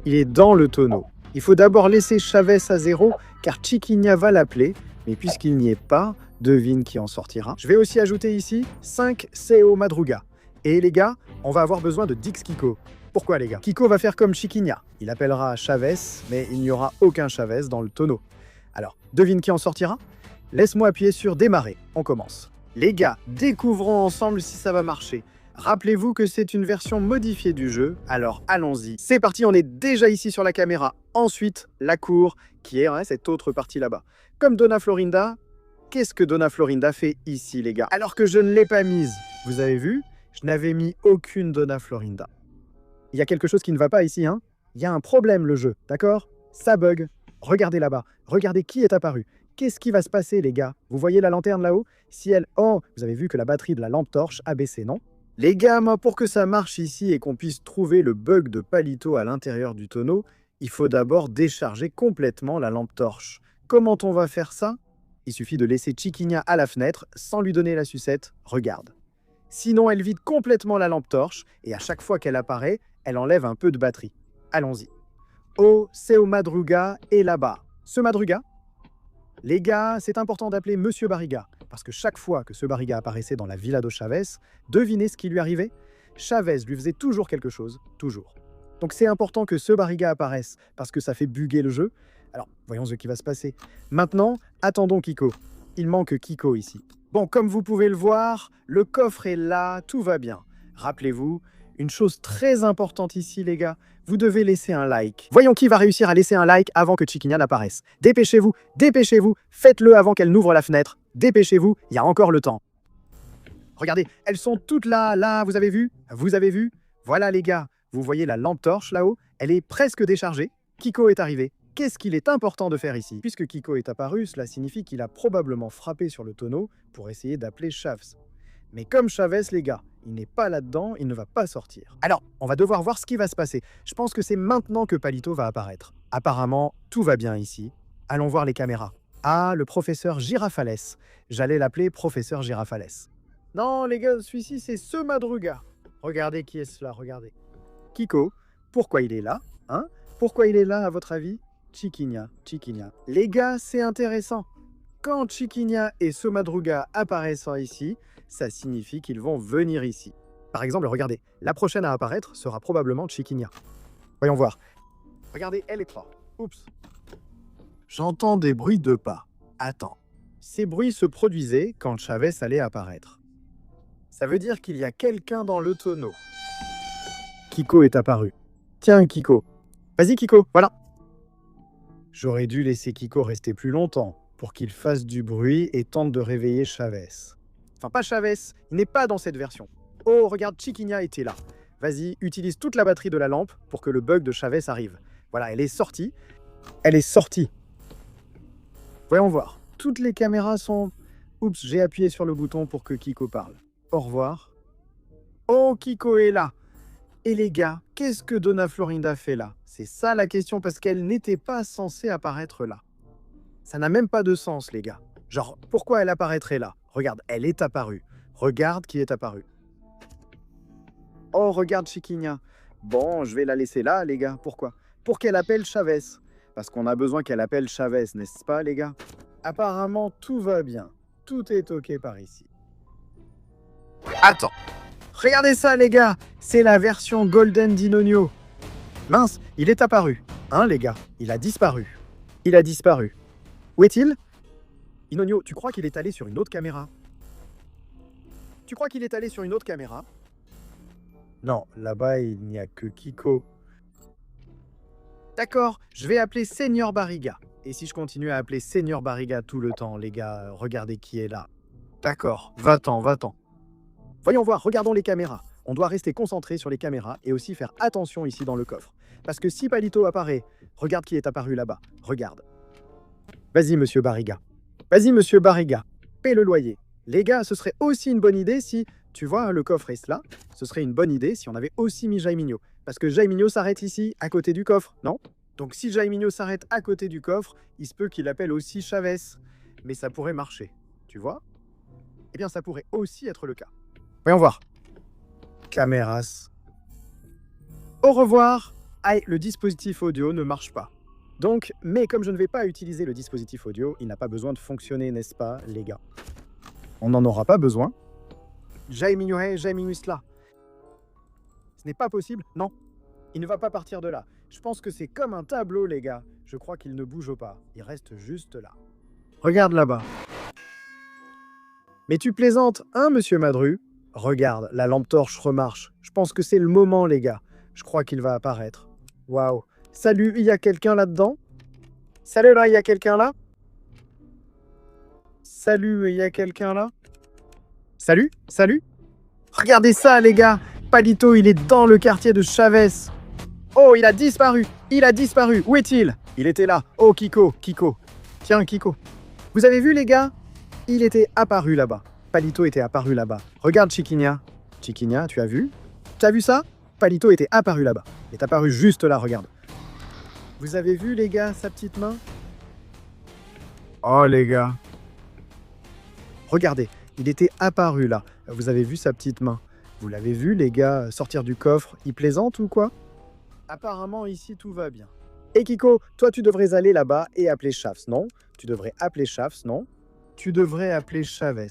il est dans le tonneau. Il faut d'abord laisser Chavez à 0, car Chiquinha va l'appeler, mais puisqu'il n'y est pas, devine qui en sortira. Je vais aussi ajouter ici 5 CO Madruga. Et les gars, on va avoir besoin de Dix Kiko. Pourquoi les gars? Kiko va faire comme Chiquinha. Il appellera Chavez, mais il n'y aura aucun Chavez dans le tonneau. Alors, devine qui en sortira? Laisse-moi appuyer sur démarrer. On commence. Les gars, découvrons ensemble si ça va marcher. Rappelez-vous que c'est une version modifiée du jeu, alors allons-y. C'est parti, on est déjà ici sur la caméra. Ensuite, la cour, qui est cette autre partie là-bas. Comme Donna Florinda, qu'est-ce que Donna Florinda fait ici, les gars? Alors que je ne l'ai pas mise. Vous avez vu? Je n'avais mis aucune Donna Florinda. Il y a quelque chose qui ne va pas ici, hein? Il y a un problème, le jeu, d'accord? Ça bug. Regardez là-bas. Regardez qui est apparu. Qu'est-ce qui va se passer, les gars? Vous voyez la lanterne là-haut? Si elle... Oh, vous avez vu que la batterie de la lampe torche a baissé, non? Les gars, moi, pour que ça marche ici et qu'on puisse trouver le bug de Palito à l'intérieur du tonneau, il faut d'abord décharger complètement la lampe torche. Comment on va faire ça? Il suffit de laisser Chiquinha à la fenêtre sans lui donner la sucette. Regarde. Sinon, elle vide complètement la lampe torche et à chaque fois qu'elle apparaît, elle enlève un peu de batterie. Allons-y. Oh, c'est au Madruga et là-bas. Ce Madruga? Les gars, c'est important d'appeler Monsieur Barriga, parce que chaque fois que ce Barriga apparaissait dans la villa de Chavez, devinez ce qui lui arrivait? Chavez lui faisait toujours quelque chose, toujours. Donc c'est important que ce Barriga apparaisse, parce que ça fait bugger le jeu. Alors, voyons ce qui va se passer. Maintenant, attendons Kiko. Il manque Kiko ici. Bon, comme vous pouvez le voir, le coffre est là, tout va bien. Rappelez-vous, une chose très importante ici, les gars, vous devez laisser un like. Voyons qui va réussir à laisser un like avant que Chiquinha n'apparaisse. Dépêchez-vous, dépêchez-vous, faites-le avant qu'elle n'ouvre la fenêtre. Dépêchez-vous, il y a encore le temps. Regardez, elles sont toutes là, là, vous avez vu? Vous avez vu? Voilà les gars, vous voyez la lampe torche là-haut? Elle est presque déchargée. Kiko est arrivé. Qu'est-ce qu'il est important de faire ici? Puisque Kiko est apparu, cela signifie qu'il a probablement frappé sur le tonneau pour essayer d'appeler Chavez. Mais comme Chavez, les gars, il n'est pas là-dedans, il ne va pas sortir. Alors, on va devoir voir ce qui va se passer. Je pense que c'est maintenant que Palito va apparaître. Apparemment, tout va bien ici. Allons voir les caméras. Ah, le professeur Girafales. J'allais l'appeler professeur Girafales. Non, les gars, celui-ci, c'est ce Madruga. Regardez qui est cela, regardez. Kiko, pourquoi il est là? Hein? Pourquoi il est là, à votre avis? Chiquinha, Chiquinha. Les gars, c'est intéressant. Quand Chiquinha et ce Madruga apparaissent ici, ça signifie qu'ils vont venir ici. Par exemple, regardez, la prochaine à apparaître sera probablement Chiquinha. Voyons voir. Regardez, elle est là. Oups. J'entends des bruits de pas. Attends. Ces bruits se produisaient quand Chavez allait apparaître. Ça veut dire qu'il y a quelqu'un dans le tonneau. Kiko est apparu. Tiens, Kiko. Vas-y, Kiko, voilà. J'aurais dû laisser Kiko rester plus longtemps pour qu'il fasse du bruit et tente de réveiller Chavez. Enfin, pas Chavez, il n'est pas dans cette version. Oh, regarde, Chiquinha était là. Vas-y, utilise toute la batterie de la lampe pour que le bug de Chavez arrive. Voilà, elle est sortie. Elle est sortie. Voyons voir. Toutes les caméras sont... Oups, j'ai appuyé sur le bouton pour que Kiko parle. Au revoir. Oh, Kiko est là. Et les gars, qu'est-ce que Donna Florinda fait là? C'est ça la question, parce qu'elle n'était pas censée apparaître là. Ça n'a même pas de sens, les gars. Genre, pourquoi elle apparaîtrait là? Regarde, elle est apparue. Regarde qui est apparu. Oh, regarde Chiquinha. Bon, je vais la laisser là, les gars. Pourquoi? Pour qu'elle appelle Chavez. Parce qu'on a besoin qu'elle appelle Chavez, n'est-ce pas, les gars? Apparemment, tout va bien. Tout est OK par ici. Attends. Regardez ça, les gars. C'est la version Golden d'Inonio. Mince, il est apparu. Hein, les gars? Il a disparu. Il a disparu. Où est-il? Inonio, tu crois qu'il est allé sur une autre caméra? Tu crois qu'il est allé sur une autre caméra? Non, là-bas, il n'y a que Kiko. D'accord, je vais appeler Senior Barriga. Et si je continue à appeler Senior Barriga tout le temps, les gars, regardez qui est là. D'accord, va-t'en, va-t'en. Voyons voir, regardons les caméras. On doit rester concentré sur les caméras et aussi faire attention ici dans le coffre. Parce que si Palito apparaît, regarde qui est apparu là-bas. Regarde. Vas-y, monsieur Barriga. Vas-y, monsieur Barriga. Paie le loyer. Les gars, ce serait aussi une bonne idée si... Tu vois, le coffre est là. Ce serait une bonne idée si on avait aussi mis Jaiminho. Parce que Jaiminho s'arrête ici, à côté du coffre, non? Donc si Jaiminho s'arrête à côté du coffre, il se peut qu'il appelle aussi Chavez. Mais ça pourrait marcher, tu vois? Eh bien, ça pourrait aussi être le cas. Voyons voir. Caméras. Au revoir. Aïe, le dispositif audio ne marche pas. Donc, mais comme je ne vais pas utiliser le dispositif audio, il n'a pas besoin de fonctionner, n'est-ce pas, les gars? On n'en aura pas besoin. Jaiminuhe, Jaiminusla. Ce n'est pas possible, non. Il ne va pas partir de là. Je pense que c'est comme un tableau, les gars. Je crois qu'il ne bouge pas. Il reste juste là. Regarde là-bas. Mais tu plaisantes, hein, monsieur Madru? Regarde, la lampe torche remarche. Je pense que c'est le moment, les gars. Je crois qu'il va apparaître. Waouh. Salut, il y a quelqu'un là-dedans? Salut, là, il y a quelqu'un là? Salut, il y a quelqu'un là? Salut? Salut? Regardez ça, les gars! Palito, il est dans le quartier de Chavez. Oh, il a disparu! Il a disparu! Où est-il? Il était là. Oh, Kiko, Kiko. Tiens, Kiko. Vous avez vu, les gars? Il était apparu là-bas. Palito était apparu là-bas. Regarde, Chiquinia. Chiquinia, tu as vu? Tu as vu ça? Palito était apparu là-bas. Il est apparu juste là, regarde. Vous avez vu, les gars, sa petite main? Oh, les gars. Regardez, il était apparu là. Vous avez vu sa petite main? Vous l'avez vu, les gars, sortir du coffre? Il plaisante ou quoi? Apparemment, ici, tout va bien. Et Kiko, toi, tu devrais aller là-bas et appeler Chafs, non? Tu devrais appeler Chafs, non? Tu devrais appeler Chavez.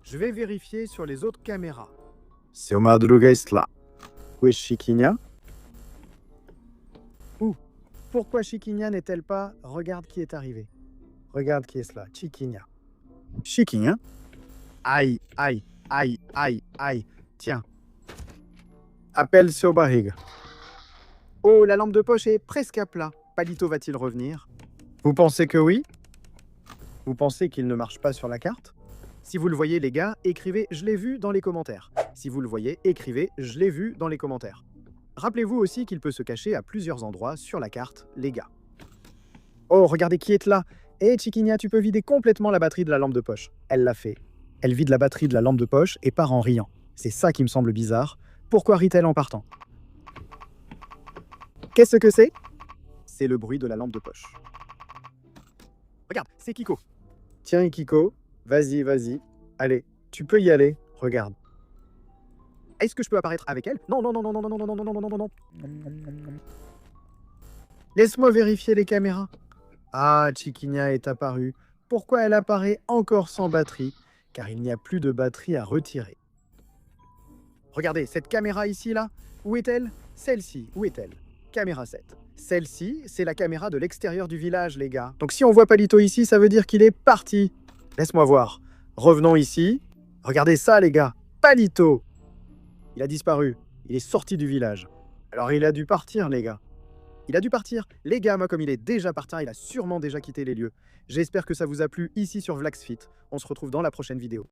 Je vais vérifier sur les autres caméras. C'est Omar là. Où est Chiquinia? Où? Pourquoi Chiquinia n'est-elle pas? Regarde qui est arrivé. Regarde qui est cela. Chiquinia. Chiquinia? Aïe, aïe, aïe, aïe, aïe. Tiens. Appelle Sobahig. Oh, la lampe de poche est presque à plat. Palito va-t-il revenir? Vous pensez que oui? Vous pensez qu'il ne marche pas sur la carte? Si vous le voyez, les gars, écrivez « Je l'ai vu » dans les commentaires. Si vous le voyez, écrivez « Je l'ai vu » dans les commentaires. Rappelez-vous aussi qu'il peut se cacher à plusieurs endroits sur la carte, les gars. Oh, regardez qui est là! Eh, Chiquinia, tu peux vider complètement la batterie de la lampe de poche. Elle l'a fait. Elle vide la batterie de la lampe de poche et part en riant. C'est ça qui me semble bizarre. Pourquoi rit-elle en partant? Qu'est-ce que c'est? C'est le bruit de la lampe de poche. Regarde, c'est Kiko. Tiens, Kiko, vas-y, vas-y. Allez, tu peux y aller. Regarde. Est-ce que je peux apparaître avec elle? Non, non, non, non, non, non, non, non, non, non, non, non. Laisse-moi vérifier les caméras. Ah, Chiquinia est apparue. Pourquoi elle apparaît encore sans batterie? Car il n'y a plus de batterie à retirer. Regardez, cette caméra ici, là, où est-elle? Celle-ci, où est-elle? Caméra 7. Celle-ci, c'est la caméra de l'extérieur du village, les gars. Donc si on voit Palito ici, ça veut dire qu'il est parti. Laisse-moi voir. Revenons ici. Regardez ça, les gars. Palito. Il a disparu. Il est sorti du village. Alors il a dû partir, les gars. Il a dû partir. Les gars, moi, comme il est déjà parti, il a sûrement déjà quitté les lieux. J'espère que ça vous a plu ici sur Vlaxfit. On se retrouve dans la prochaine vidéo.